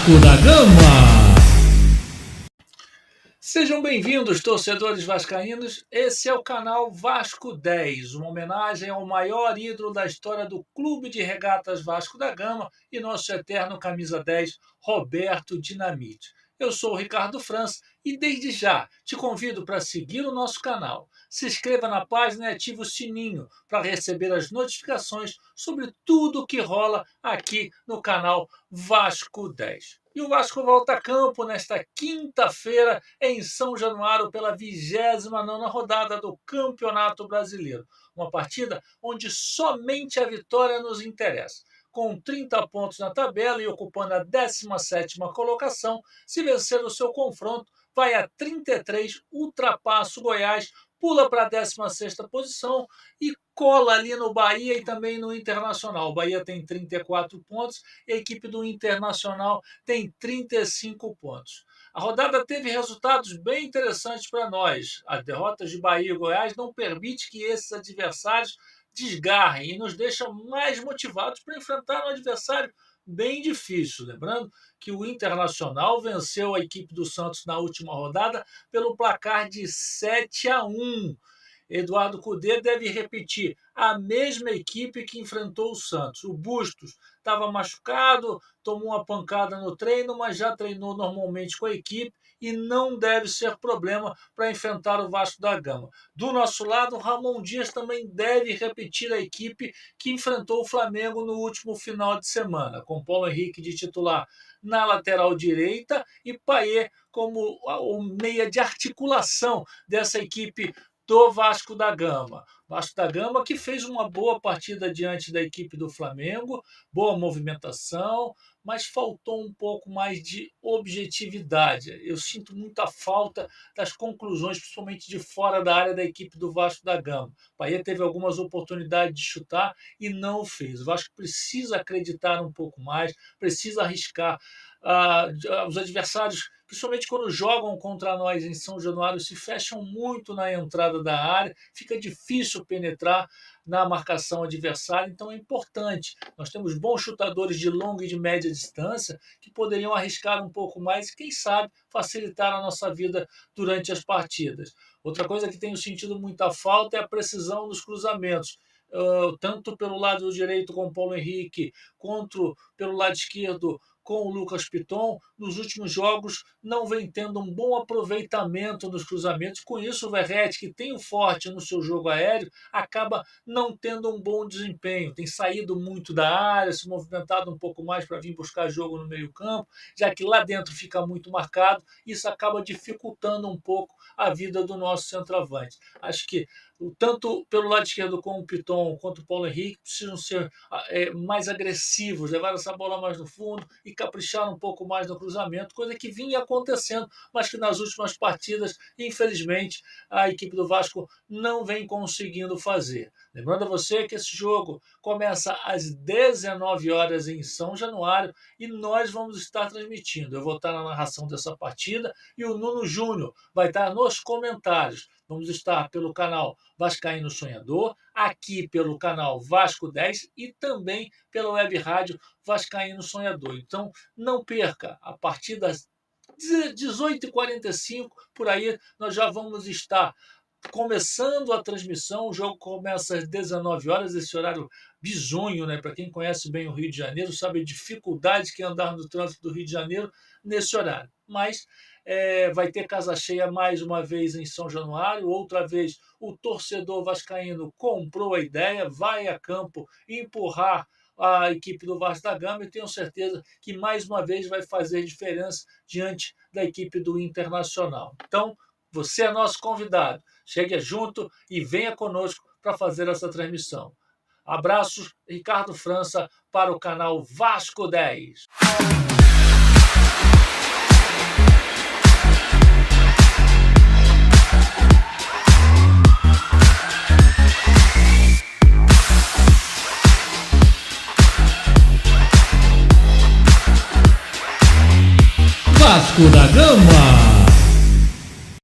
Vasco da Gama. Sejam bem-vindos, torcedores vascaínos. Esse é o canal Vasco 10, uma homenagem ao maior ídolo da história do Clube de Regatas Vasco da Gama e nosso eterno camisa 10, Roberto Dinamite. Eu sou o Ricardo França e desde já te convido para seguir o nosso canal. Se inscreva na página e ative o sininho para receber as notificações sobre tudo que rola aqui no canal Vasco 10. E o Vasco volta a campo nesta quinta-feira em São Januário pela 29ª rodada do Campeonato Brasileiro. Uma partida onde somente a vitória nos interessa. Com 30 pontos na tabela e ocupando a 17ª colocação, se vencer o seu confronto, vai a 33, ultrapassa o Goiás, pula para a 16ª posição e cola ali no Bahia e também no Internacional. O Bahia tem 34 pontos e a equipe do Internacional tem 35 pontos. A rodada teve resultados bem interessantes para nós. As derrotas de Bahia e Goiás não permitem que esses adversários desgarrem e nos deixam mais motivados para enfrentar um adversário bem difícil. Lembrando que o Internacional venceu a equipe do Santos na última rodada pelo placar de 7-1. Eduardo Cudê deve repetir a mesma equipe que enfrentou o Santos. O Bustos estava machucado, tomou uma pancada no treino, mas já treinou normalmente com a equipe e não deve ser problema para enfrentar o Vasco da Gama. Do nosso lado, o Ramon Dias também deve repetir a equipe que enfrentou o Flamengo no último final de semana, com Paulo Henrique de titular na lateral direita e Payet como o meia de articulação dessa equipe do Vasco da Gama. Vasco da Gama que fez uma boa partida diante da equipe do Flamengo, boa movimentação, mas faltou um pouco mais de objetividade. Eu sinto muita falta das conclusões, principalmente de fora da área da equipe do Vasco da Gama. O Payet teve algumas oportunidades de chutar e não o fez. O Vasco precisa acreditar um pouco mais, precisa arriscar. Os adversários, principalmente quando jogam contra nós em São Januário, se fecham muito na entrada da área, fica difícil penetrar na marcação adversária, então é importante. Nós temos bons chutadores de longa e de média distância que poderiam arriscar um pouco mais e, quem sabe, facilitar a nossa vida durante as partidas. Outra coisa que tenho sentido muita falta é a precisão dos cruzamentos. Tanto pelo lado direito com o Paulo Henrique, quanto pelo lado esquerdo com o Lucas Piton, nos últimos jogos não vem tendo um bom aproveitamento nos cruzamentos. Com isso, o Verratti, que tem o forte no seu jogo aéreo, acaba não tendo um bom desempenho. Tem saído muito da área, se movimentado um pouco mais para vir buscar jogo no meio-campo, já que lá dentro fica muito marcado. Isso acaba dificultando um pouco a vida do nosso centroavante. Acho que tanto pelo lado esquerdo com o Piton quanto o Paulo Henrique precisam ser mais agressivos, levar essa bola mais no fundo e caprichar um pouco mais no cruzamento, coisa que vinha acontecendo, mas que nas últimas partidas, infelizmente, a equipe do Vasco não vem conseguindo fazer. Lembrando a você que esse jogo começa às 19 horas em São Januário e nós vamos estar transmitindo. Eu vou estar na narração dessa partida e o Nuno Júnior vai estar nos comentários. Vamos estar pelo canal Vascaíno Sonhador, aqui pelo canal Vasco 10 e também pela web rádio Vascaíno Sonhador. Então, não perca, a partir das 18h45, por aí, nós já vamos estar começando a transmissão. O jogo começa às 19 horas, esse horário bizonho, né? Para quem conhece bem o Rio de Janeiro, sabe a dificuldade que é andar no trânsito do Rio de Janeiro nesse horário. Mas vai ter casa cheia mais uma vez em São Januário, outra vez o torcedor vascaíno comprou a ideia, vai a campo empurrar a equipe do Vasco da Gama e tenho certeza que mais uma vez vai fazer diferença diante da equipe do Internacional. Então, você é nosso convidado. Chegue junto e venha conosco para fazer essa transmissão. Abraços, Ricardo França, para o canal Vasco 10. Vasco da Gama.